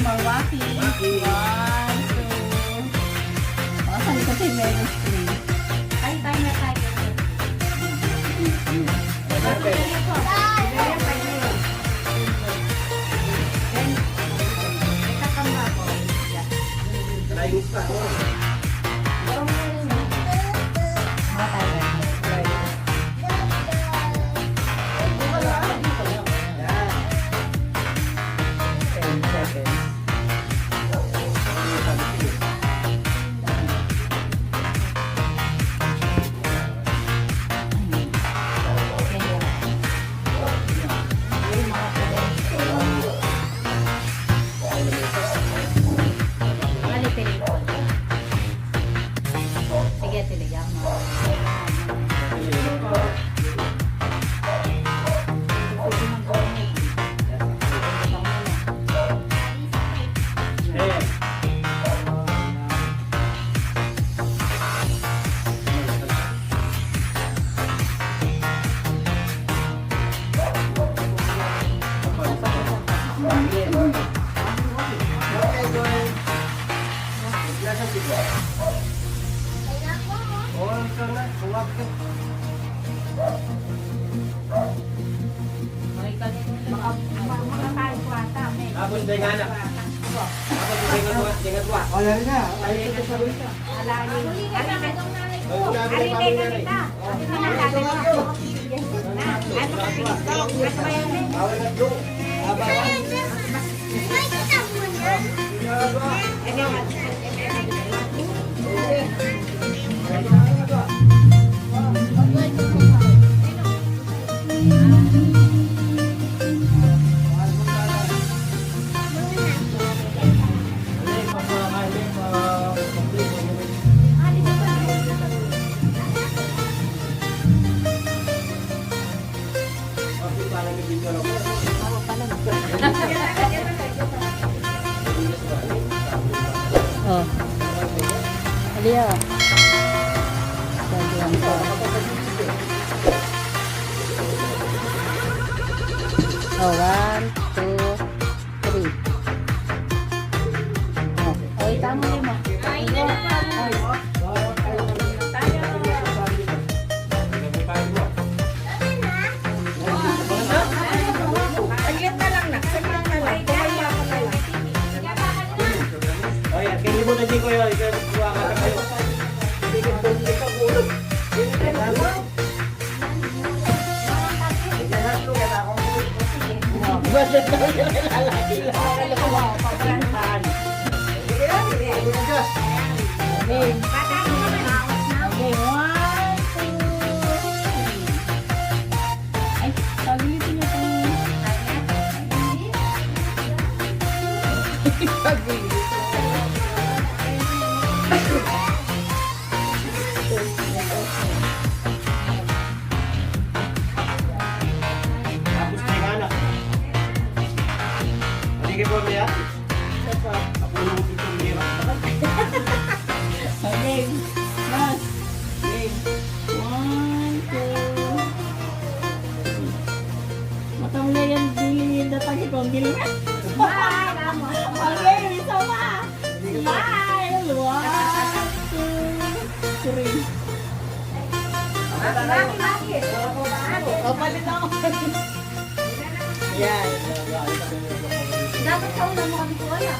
more walking. One, two. Oh, sabi ko tayo meron three. Ay, tayo na tayo. Sige, tiligang mo. Makakain ko ata. Tapos dengan anak. Tapos dengan buat. Oh, yan na. Ay, ito sa rito. Oh. Alia. Bagian ko. Oh, one, two, three. Oh, oh tama yun mo. Oh ya, kini mo na din ko yun. Ikaw buwa ka na kayo. Bakit daw yung lalaki lang? Okay. Okay, one, two, three. Ay, pag-ulitin niyo itong... Pag-ulitin. Tapos dengan anak. Sige po, Mia. Ako nung itong mira. Okay. Last. Okay. One, two. Matamlay yan, dili datang ito. Dili. Okay, isa pa. Smile. One, two, three. Oh, palit ako. Yan. Dapat sa una mo kami kuya.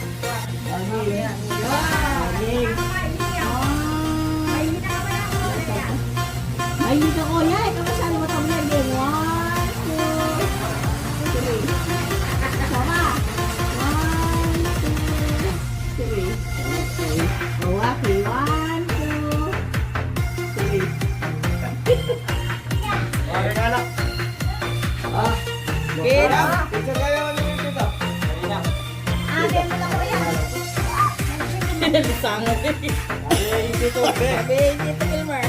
Okay. Okay. Ay, dito ko. Yan, ikaw masyado matamlay din. One, two, three. Sama. One, two, three. Okay. Mawaki. One, two, three. Oh, dengan anak. Ah, Kira. ito kaya mo nito dito. Kanina. Ate mo na kuya. Sangat. Ay, dito, be. Sabi, dito, Wilmer.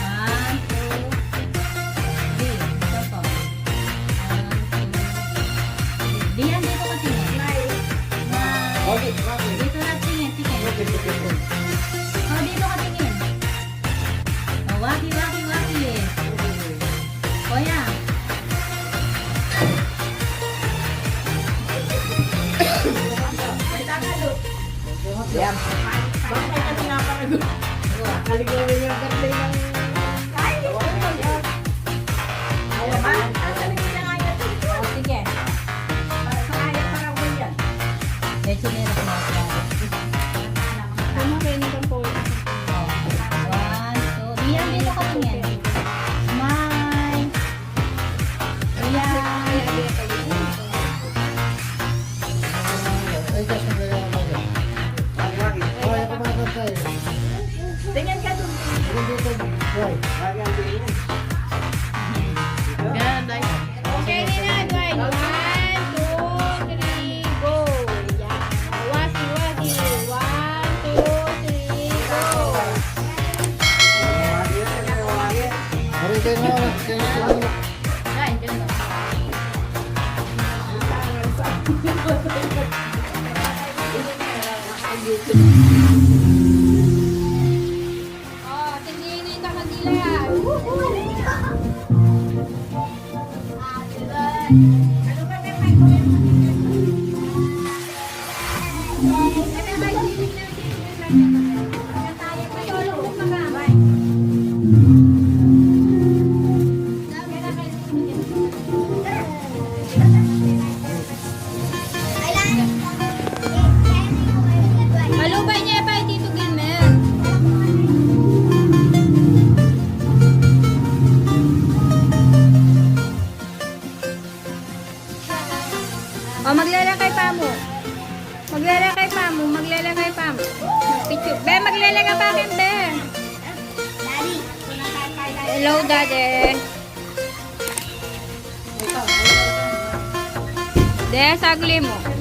One, two, three. Ito po. One, two, three. Diyan, dito ka tingin. One. Okay, okay. Dito na tingin, tingin. Oh, dito ka tingin. Kaligawin yung birthday ng... O, sige. May chinelas na ako. Ano kayo nito po? One, two. Biyan dito ka tingin. Smile. Ayan. Tingin ka doon. Yan, dahil. Okay, Nina. Dwight. 1, 2, 3, go. Yan. Wasi, wasi. 1, 2, 3, go. Yan, dyan na. Oh, tingin na kanila. Malubay niya pa Tito Gilmer. O, maglalakay pa mo. Maglalakay pa mo. Maglalakay pa mo. Picture. Be, maglalakay pa akin, Be. Hello, Daddy. De, sagli mo.